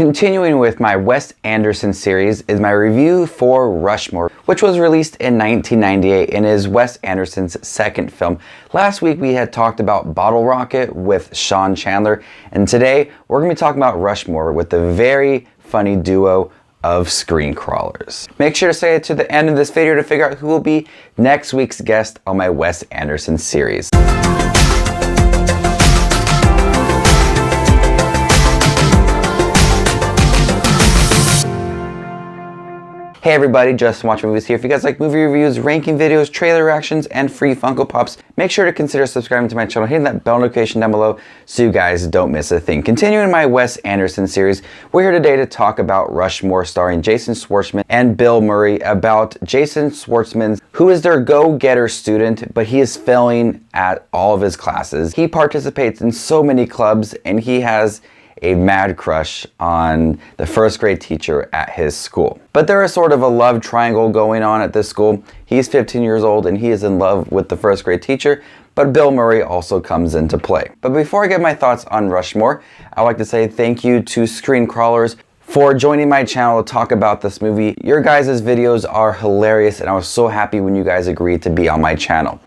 Continuing with my Wes Anderson series is my review for Rushmore, which was released in 1998 and is Wes Anderson's second film. Last week we had talked about Bottle Rocket with Sean Chandler, and today we're going to be talking about Rushmore with the very funny duo of screen crawlers. Make sure to stay to the end of this video to figure out who will be next week's guest on my Wes Anderson series. Hey everybody, Justin Watching Movies here. If you guys like movie reviews, ranking videos, trailer reactions, and free Funko Pops, make sure to consider subscribing to my channel, hitting that bell notification down below so you guys don't miss a thing. Continuing my Wes Anderson series, we're here today to talk about Rushmore, starring Jason Schwartzman and Bill Murray, about Jason Schwartzman, who is their go-getter student, but he is failing at all of his classes. He participates in so many clubs, and he has a mad crush on the first grade teacher at his school. But there is sort of a love triangle going on at this school. He's 15 years old and he is in love with the first grade teacher, but Bill Murray also comes into play. But before I get my thoughts on Rushmore, I'd like to say thank you to Screen Crawlers for joining my channel to talk about this movie. Your guys' videos are hilarious and I was so happy when you guys agreed to be on my channel.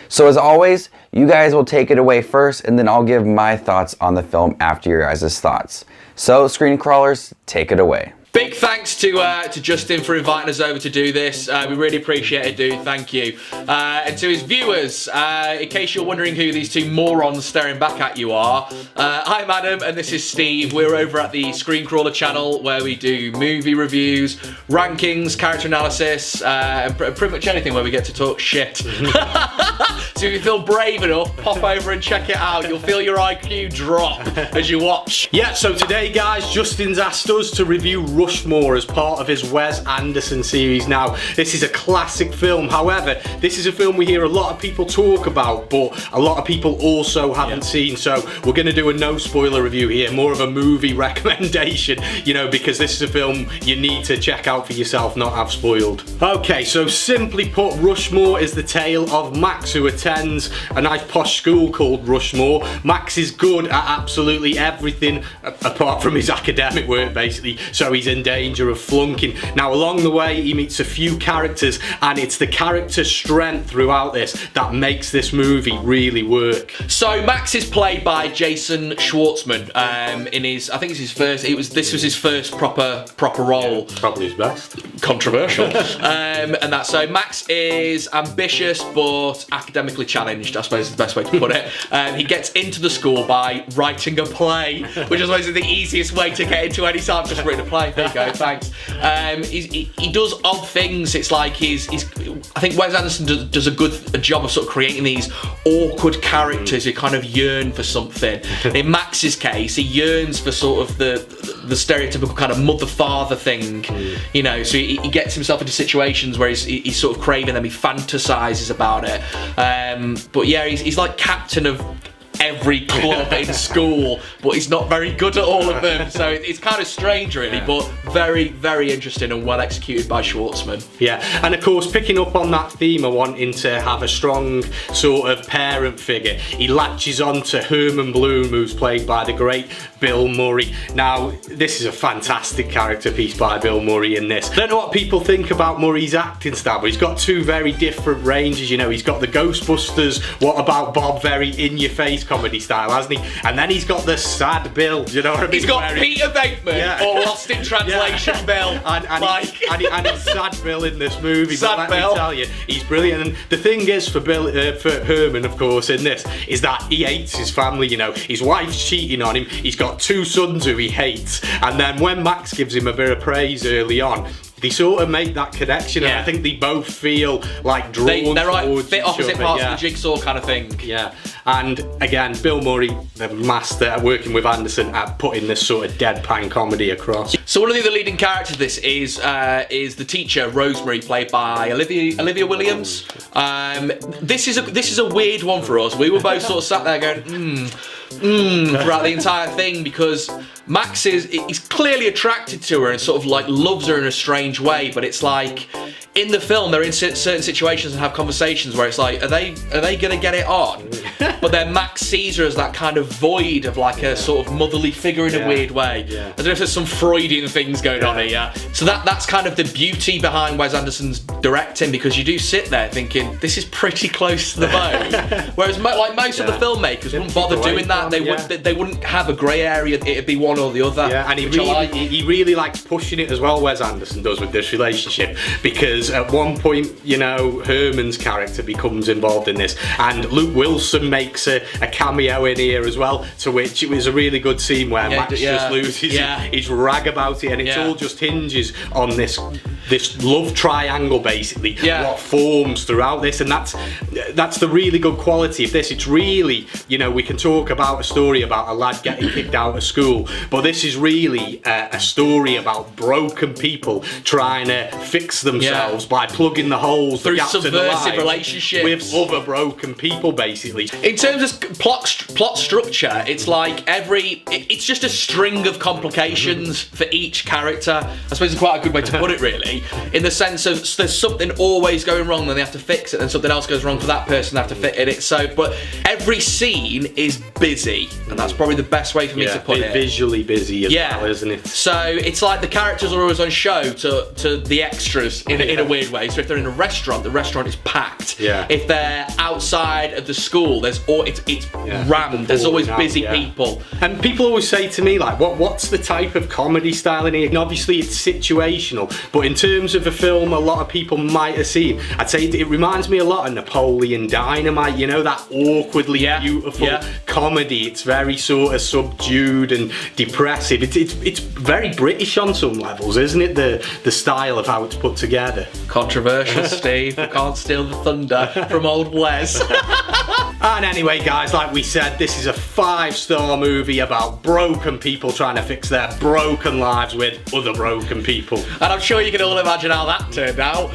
So as always, you guys will take it away first and then I'll give my thoughts on the film after your guys' thoughts. So Screen Crawlers, take it away. Big thanks to Justin for inviting us over to do this. We really appreciate it, dude. Thank you. And to his viewers, in case you're wondering who these two morons staring back at you are, I'm Adam and this is Steve. We're over at the Screen Crawler channel where we do movie reviews, rankings, character analysis, and pretty much anything where we get to talk shit. So if you feel brave enough, pop over and check it out. You'll feel your IQ drop as you watch. Yeah, so today, guys, Justin's asked us to review Rushmore as part of his Wes Anderson series. Now, this is a classic film. However, this is a film we hear a lot of people talk about, but a lot of people also haven't seen. So we're going to do a no spoiler review here, more of a movie recommendation, you know, because this is a film you need to check out for yourself, not have spoiled. Okay, so simply put, Rushmore is the tale of Max, who attends a nice posh school called Rushmore. Max is good at absolutely everything apart from his academic work, basically, so he's in danger of flunking. Now, along the way he meets a few characters, and it's the character strength throughout this that makes this movie really work. So Max is played by Jason Schwartzman. In his, I think it's his first. This was his first proper role. Yeah, probably his best. Controversial. And that, so Max is ambitious but academically challenged, I suppose is the best way to put it. He gets into the school by writing a play, which I suppose is the easiest way to get into any sort. I've just written a play. There you go, thanks. He does odd things. It's like I think Wes Anderson does a good job of sort of creating these awkward characters who kind of yearn for something. In Max's case, he yearns for sort of the stereotypical kind of mother-father thing, you know, so he gets himself into situations where he's sort of craving them, he fantasizes about it. But yeah, he's like captain of every club in school, but he's not very good at all of them, so it's kind of strange really, but very, very interesting and well executed by Schwartzman. Yeah, and of course, picking up on that theme of wanting to have a strong sort of parent figure, he latches on to Herman Bloom, who's played by the great Bill Murray. Now, this is a fantastic character piece by Bill Murray in this. I don't know what people think about Murray's acting style, but he's got two very different ranges, you know. He's got the Ghostbusters, what about Bob, very in-your-face comedy style, hasn't he? And then he's got the sad Bill, you know what I mean? He's got Peter Venkman, or Lost in Translation Bill. And he's sad Bill in this movie, sad but let Bill. me tell you, he's brilliant. And the thing is for for Herman, of course, in this, is that he hates his family, you know. His wife's cheating on him, he's got two sons who he hates, and then when Max gives him a bit of praise early on, they sort of make that connection, and I think they both feel like drawn they're right, towards fit opposite each other, parts of the jigsaw kind of thing. Yeah, and again, Bill Murray, the master at working with Anderson at putting this sort of deadpan comedy across. So one of the other leading characters of this is the teacher Rosemary, played by Olivia Williams. This is a weird one for us. We were both sort of sat there going throughout the entire thing, because Max he's clearly attracted to her and sort of like loves her in a strange way, but it's like in the film, they're in certain situations and have conversations where it's like, are they gonna get it on? But then Max sees her as that kind of void of like a sort of motherly figure in a weird way. I don't know if there's some Freudian things going on here. So that's kind of the beauty behind Wes Anderson's directing, because you do sit there thinking, this is pretty close to the bone. Whereas like most of the filmmakers wouldn't bother doing that. They wouldn't have a grey area. It'd be one or the other. Yeah, and he really likes pushing it as well, Wes Anderson does, with this relationship, because at one point, you know, Herman's character becomes involved in this, and Luke Wilson makes a cameo in here as well, to which it was a really good scene where Max just loses his rag about it, and it all just hinges on this love triangle, basically, what forms throughout this, and that's the really good quality of this. It's really, you know, we can talk about a story about a lad getting kicked out of school, but this is really a story about broken people trying to fix themselves by plugging the holes, through the gaps in the subversive lives relationships with other broken people, basically. In terms of plot structure, it's like it's just a string of complications for each character. I suppose it's quite a good way to put it, really, in the sense of there's something always going wrong, then they have to fix it, and something else goes wrong for that person, they have to fit in it. So, but every scene is busy, and that's probably the best way for me to put it. Visually busy as well, isn't it? So it's like the characters are always on show to the extras in a weird way. So if they're in a restaurant, the restaurant is packed. If they're outside of the school, it's rammed. There's always busy people. And people always say to me, like, what's the type of comedy style in here? And obviously it's situational, but in terms of a film a lot of people might have seen, I'd say it reminds me a lot of Napoleon Dynamite, you know, that awkwardly beautiful comedy. It's very sort of subdued and depressive. It's very British on some levels, isn't it? The style of how it's put together. Controversial, Steve. We can't steal the thunder from old Wes. And anyway, guys, like we said, this is a 5-star movie about broken people trying to fix their broken lives with other broken people. And I'm sure you can all imagine how that turned out.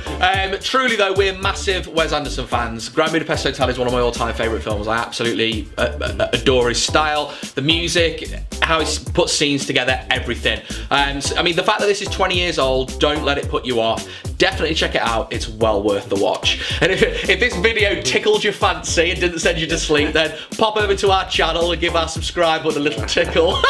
Truly, though, we're massive Wes Anderson fans. Grand Budapest Hotel is one of my all-time favourite films. I absolutely adore his style, the music, how he puts scenes together, everything. So, I mean, the fact that this is 20 years old, don't let it put you off. Definitely check it out. It's well worth the watch. And if this video tickled your fancy and didn't send you to sleep, then pop over to our channel and give our subscribe button a little tickle.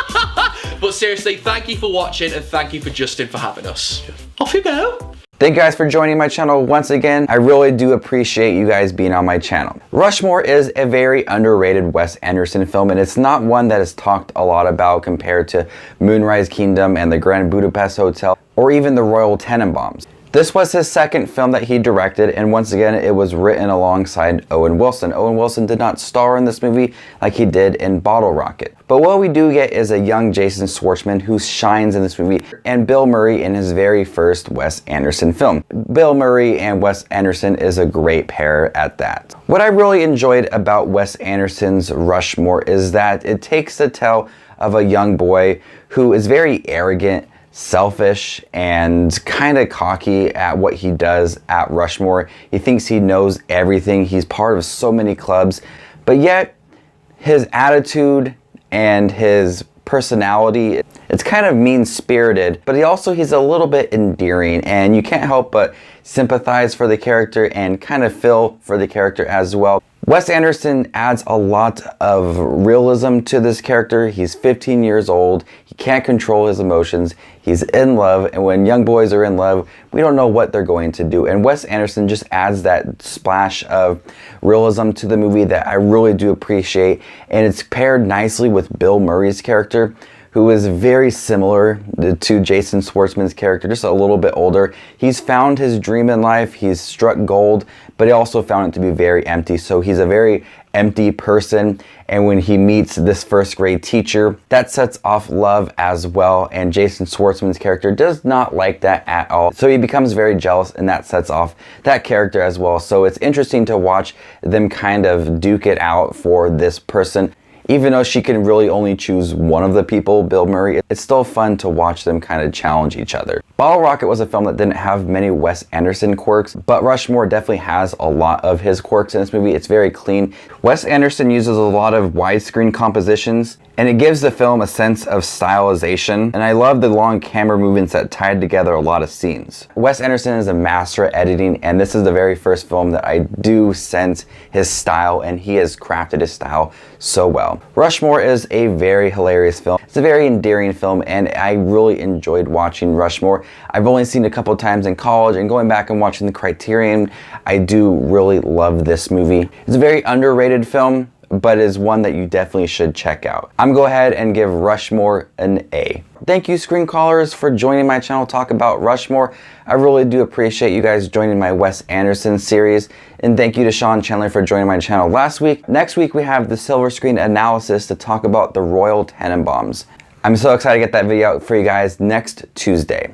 But seriously, thank you for watching, and thank you for Justin for having us. Off you go. Thank you guys for joining my channel once again. I really do appreciate you guys being on my channel. Rushmore is a very underrated Wes Anderson film, and it's not one that is talked a lot about compared to Moonrise Kingdom and the Grand Budapest Hotel, or even the Royal Tenenbaums. This was his second film that he directed, and once again, it was written alongside Owen Wilson. Owen Wilson did not star in this movie like he did in Bottle Rocket. But what we do get is a young Jason Schwartzman who shines in this movie, and Bill Murray in his very first Wes Anderson film. Bill Murray and Wes Anderson is a great pair at that. What I really enjoyed about Wes Anderson's Rushmore is that it takes the tale of a young boy who is very arrogant, selfish, and kind of cocky at what he does at Rushmore. He thinks he knows everything. He's part of so many clubs, but yet his attitude and his personality, it's kind of mean-spirited, but he's a little bit endearing, and you can't help but sympathize for the character and kind of feel for the character as well. Wes Anderson adds a lot of realism to this character. He's 15 years old. He can't control his emotions. He's in love, and when young boys are in love, we don't know what they're going to do. And Wes Anderson just adds that splash of realism to the movie that I really do appreciate, and it's paired nicely with Bill Murray's character, who is very similar to Jason Schwartzman's character, just a little bit older. He's found his dream in life, he's struck gold, but he also found it to be very empty. So he's a very empty person, and when he meets this first grade teacher, that sets off love as well, and Jason Schwartzman's character does not like that at all. So he becomes very jealous, and that sets off that character as well. So it's interesting to watch them kind of duke it out for this person. Even though she can really only choose one of the people, Bill Murray, it's still fun to watch them kind of challenge each other. Bottle Rocket was a film that didn't have many Wes Anderson quirks, but Rushmore definitely has a lot of his quirks in this movie. It's very clean. Wes Anderson uses a lot of widescreen compositions, and it gives the film a sense of stylization, and I love the long camera movements that tied together a lot of scenes. Wes Anderson is a master at editing, and this is the very first film that I do sense his style, and he has crafted his style so well. Rushmore is a very hilarious film. It's a very endearing film, and I really enjoyed watching Rushmore. I've only seen it a couple of times in college, and going back and watching the Criterion, I do really love this movie. It's a very underrated film, but is one that you definitely should check out. I'm gonna go ahead and give Rushmore an A. Thank you, screen callers, for joining my channel to talk about Rushmore. I really do appreciate you guys joining my Wes Anderson series, and thank you to Sean Chandler for joining my channel last week. Next week we have the silver screen analysis to talk about the Royal Tenenbaums. I'm so excited to get that video out for you guys next Tuesday.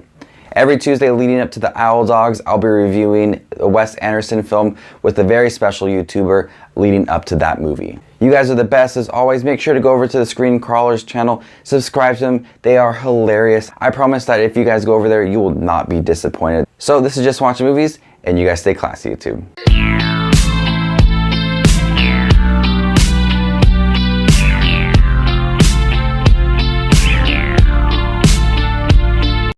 Every Tuesday leading up to the Owl Dogs, I'll be reviewing a Wes Anderson film with a very special YouTuber leading up to that movie. You guys are the best as always. Make sure to go over to the Screen Crawlers channel, subscribe to them. They are hilarious. I promise that if you guys go over there, you will not be disappointed. So this is Just Watching Movies, and you guys stay classy, YouTube.